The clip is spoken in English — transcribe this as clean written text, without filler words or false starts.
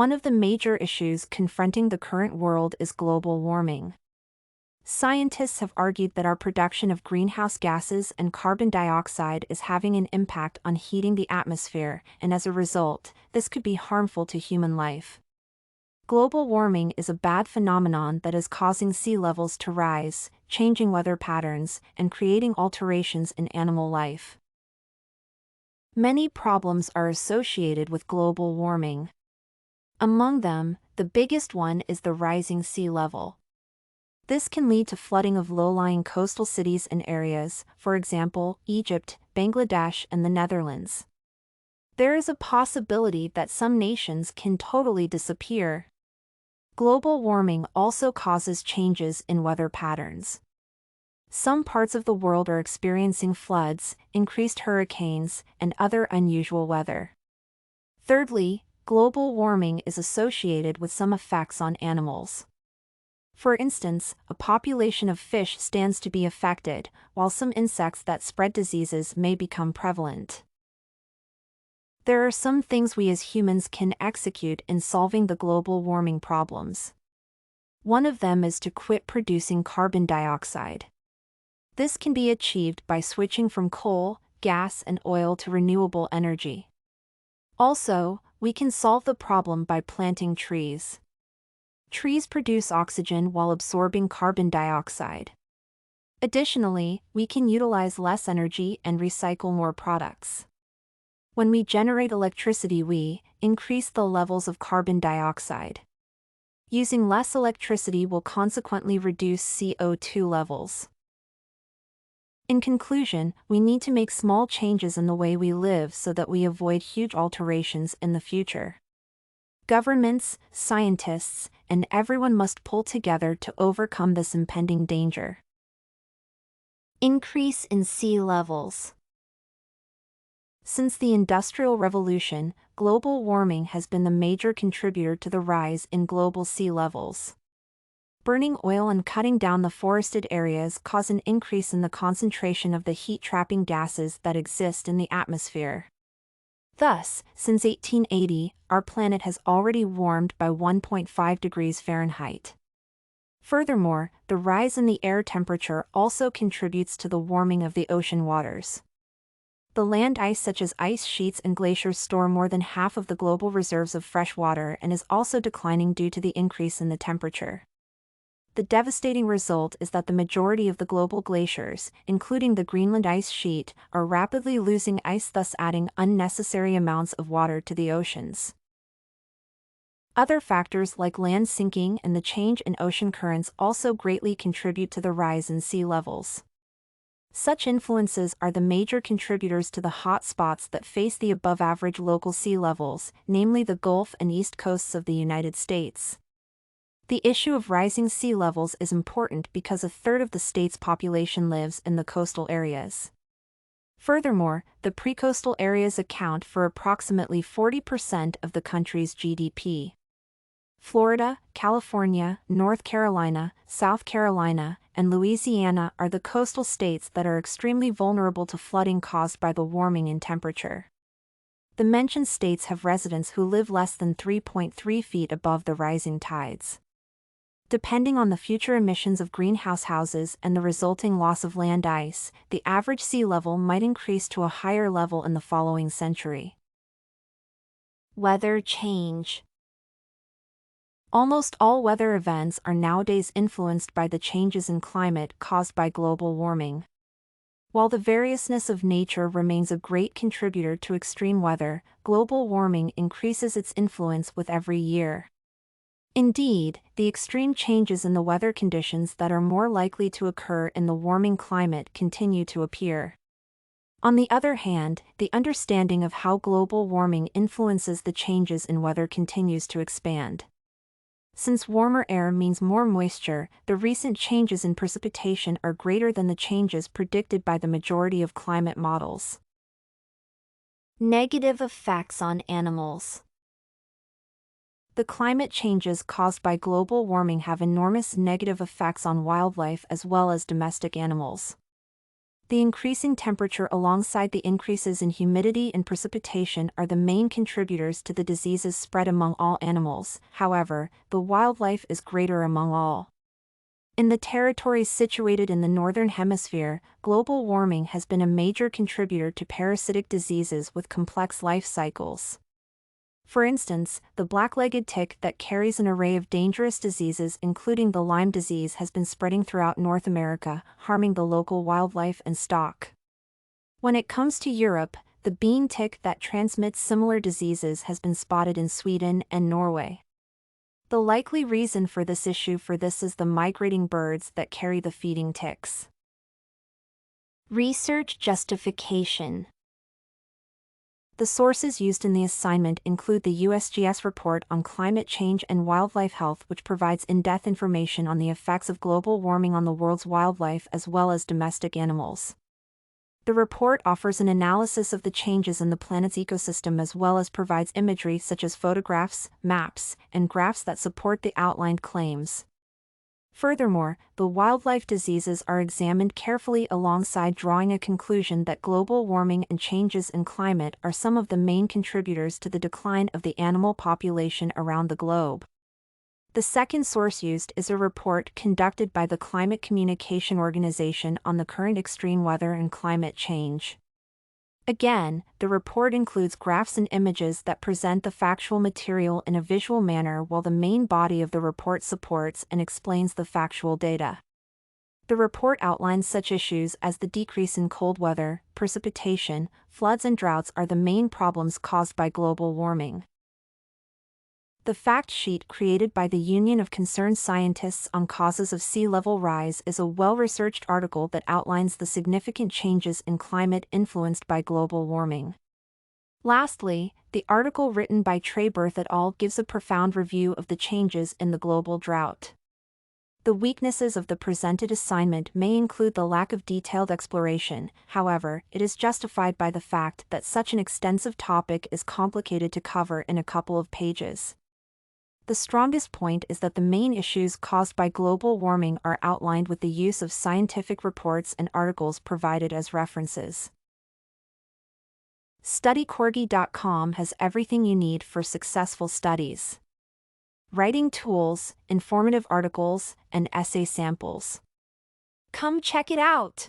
One of the major issues confronting the current world is global warming. Scientists have argued that our production of greenhouse gases and carbon dioxide is having an impact on heating the atmosphere, and as a result, this could be harmful to human life. Global warming is a bad phenomenon that is causing sea levels to rise, changing weather patterns, and creating alterations in animal life. Many problems are associated with global warming. Among them, the biggest one is the rising sea level. This can lead to flooding of low-lying coastal cities and areas, for example, Egypt, Bangladesh, and the Netherlands. There is a possibility that some nations can totally disappear. Global warming also causes changes in weather patterns. Some parts of the world are experiencing floods, increased hurricanes, and other unusual weather. Thirdly, global warming is associated with some effects on animals. For instance, a population of fish stands to be affected, while some insects that spread diseases may become prevalent. There are some things we as humans can execute in solving the global warming problems. One of them is to quit producing carbon dioxide. This can be achieved by switching from coal, gas, and oil to renewable energy. Also, we can solve the problem by planting trees. Trees produce oxygen while absorbing carbon dioxide. Additionally, we can utilize less energy and recycle more products. When we generate electricity, we increase the levels of carbon dioxide. Using less electricity will consequently reduce CO2 levels. In conclusion, we need to make small changes in the way we live so that we avoid huge alterations in the future. Governments, scientists, and everyone must pull together to overcome this impending danger. Increase in sea levels. Since the Industrial Revolution, global warming has been the major contributor to the rise in global sea levels. Burning oil and cutting down the forested areas cause an increase in the concentration of the heat-trapping gases that exist in the atmosphere. Thus, since 1880, our planet has already warmed by 1.5 degrees Fahrenheit. Furthermore, the rise in the air temperature also contributes to the warming of the ocean waters. The land ice such as ice sheets and glaciers store more than half of the global reserves of fresh water and is also declining due to the increase in the temperature. The devastating result is that the majority of the global glaciers, including the Greenland ice sheet, are rapidly losing ice, thus adding unnecessary amounts of water to the oceans. Other factors like land sinking and the change in ocean currents also greatly contribute to the rise in sea levels. Such influences are the major contributors to the hot spots that face the above-average local sea levels, namely the Gulf and east coasts of the United States. The issue of rising sea levels is important because a third of the state's population lives in the coastal areas. Furthermore, the precoastal areas account for approximately 40% of the country's GDP. Florida, California, North Carolina, South Carolina, and Louisiana are the coastal states that are extremely vulnerable to flooding caused by the warming in temperature. The mentioned states have residents who live less than 3.3 feet above the rising tides. Depending on the future emissions of greenhouse gases and the resulting loss of land ice, the average sea level might increase to a higher level in the following century. Weather change. Almost all weather events are nowadays influenced by the changes in climate caused by global warming. While the variousness of nature remains a great contributor to extreme weather, global warming increases its influence with every year. Indeed, the extreme changes in the weather conditions that are more likely to occur in the warming climate continue to appear. On the other hand, the understanding of how global warming influences the changes in weather continues to expand. Since warmer air means more moisture, the recent changes in precipitation are greater than the changes predicted by the majority of climate models. Negative effects on animals. The climate changes caused by global warming have enormous negative effects on wildlife as well as domestic animals. The increasing temperature alongside the increases in humidity and precipitation are the main contributors to the diseases spread among all animals. However, the wildlife is greater among all. In the territories situated in the Northern Hemisphere, global warming has been a major contributor to parasitic diseases with complex life cycles. For instance, the black-legged tick that carries an array of dangerous diseases including the Lyme disease has been spreading throughout North America, harming the local wildlife and stock. When it comes to Europe, the bean tick that transmits similar diseases has been spotted in Sweden and Norway. The likely reason for this issue is the migrating birds that carry the feeding ticks. Research justification. The sources used in the assignment include the USGS report on climate change and wildlife health, which provides in-depth information on the effects of global warming on the world's wildlife as well as domestic animals. The report offers an analysis of the changes in the planet's ecosystem as well as provides imagery such as photographs, maps, and graphs that support the outlined claims. Furthermore, the wildlife diseases are examined carefully alongside drawing a conclusion that global warming and changes in climate are some of the main contributors to the decline of the animal population around the globe. The second source used is a report conducted by the Climate Communication Organization on the current extreme weather and climate change. Again, the report includes graphs and images that present the factual material in a visual manner, while the main body of the report supports and explains the factual data. The report outlines such issues as the decrease in cold weather, precipitation, floods and droughts are the main problems caused by global warming. The fact sheet created by the Union of Concerned Scientists on Causes of Sea Level Rise is a well-researched article that outlines the significant changes in climate influenced by global warming. Lastly, the article written by Treberth et al. Gives a profound review of the changes in the global drought. The weaknesses of the presented assignment may include the lack of detailed exploration. However, it is justified by the fact that such an extensive topic is complicated to cover in a couple of pages. The strongest point is that the main issues caused by global warming are outlined with the use of scientific reports and articles provided as references. StudyCorgi.com has everything you need for successful studies. Writing tools, informative articles, and essay samples. Come check it out!